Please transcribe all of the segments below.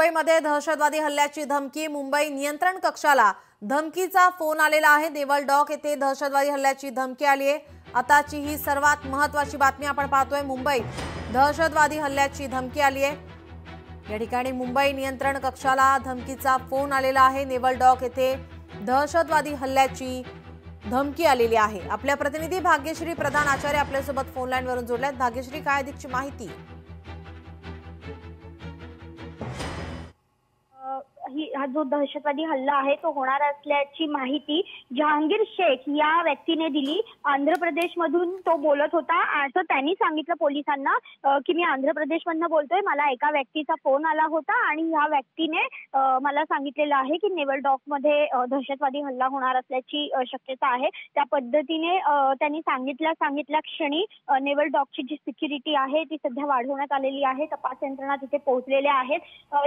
मुंबईमध्ये दहशतवादी हल्ल्याची धमकी। मुंबई नियंत्रण कक्षाला धमकीचा फोन आलेला आहे। नेवल डॉक येथे दहशतवादी हल्ल्याची धमकी आली आहे। आताची ही सर्वात महत्त्वाची बातमी आपण पाहतोय। मुंबईत दहशतवादी हल्ल्याची धमकी आली आहे। या ठिकाणी मुंबई नियंत्रण कक्षाला धमकीचा फोन आलेला आहे। नेवल डॉक येथे दहशतवादी हल्ल्याची धमकी आलेली आहे। आपल्या प्रतिनिधी भाग्यश्री प्रधान आचार्य आपल्यासोबत फोन लाईन वरून जोडल्यात। भाग्यश्री, काय अधिकची माहिती? हा जो दहशतवादी हल्ला आहे तो होणार असल्याची माहिती जहांगीर शेख या व्यक्तीने दिली। आंध्र प्रदेशमधून तो बोलत होता। असं त्यांनी सांगितलं पोलिसांना की मी आंध्र प्रदेशमधून बोलतोय, मला एका व्यक्तीचा फोन आला होता आणि या व्यक्तीने मला सांगितलेलं आहे की नेवल डॉकमध्ये दहशतवादी हल्ला होणार असल्याची शक्यता आहे। त्या पद्धतीने त्यांनी सांगितल्या क्षणी नेवल डॉकची जी सिक्युरिटी आहे ती सध्या वाढवण्यात आलेली आहे। तपास यंत्रणा तिथे पोहोचलेल्या आहेत।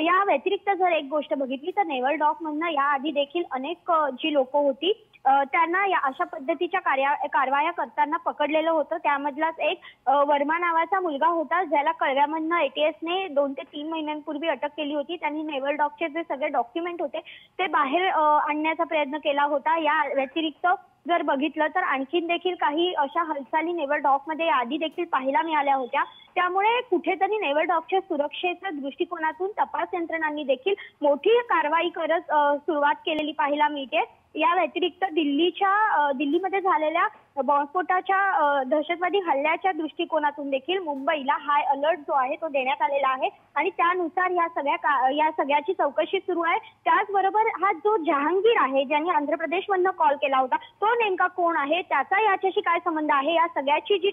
या व्यतिरिक्त जर एक गोष्ट बघितली तर नेवल डॉक मधनं याआधी देखील अनेक जी लोक होती त्यांना या अशा पद्धतीच्या कारवाया करताना पकडलेलं होतं। त्यामधलाच एक वर्मा नावाचा मुलगा होता ज्याला कळव्यामधनं एटीएसने 2 ते 3 महिन्यांपूर्वी अटक केली होती। त्यांनी नेवल डॉकचे जे सगळे डॉक्युमेंट होते ते बाहेर आणण्याचा प्रयत्न केला होता। या व्यतिरिक्त जर बघितलं तर आणखीन देखील काही अशा हालचाली नेवल डॉकमध्ये आधी देखील पाहायला मिळाल्या होत्या। त्यामुळे कुठेतरी नेवल डॉकच्या सुरक्षेच्या दृष्टिकोनातून तपास यंत्रणांनी देखील मोठी कारवाई करत सुरुवात केलेली पाहायला मिळते। या व्यतिरिक्त दिल्लीमध्ये झालेल्या बॉम्बस्फोटाच्या दहशतवादी हल्ल्याच्या दृष्टिकोनातून देखील मुंबईला हाय अलर्ट जो आहे तो देण्यात आलेला आहे आणि त्यानुसार या सगळ्याची चौकशी सुरू आहे। त्याचबरोबर हा जो जहांगीर आहे ज्यांनी आंध्र प्रदेशमधनं कॉल केला होता तो नेमका कोण आहे, त्याचा याच्याशी काय संबंध आहे, या सगळ्याची जी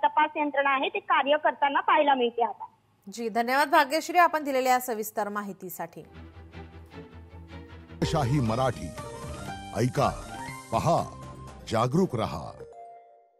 तपास यंत्रणा आहे ते कार्य करताना पाहायला मिळते आता। जी, धन्यवाद भाग्यश्री आपण दिलेल्या सविस्तर माहितीसाठी। शाही मराठी ऐका, पहा, जागरूक रहा।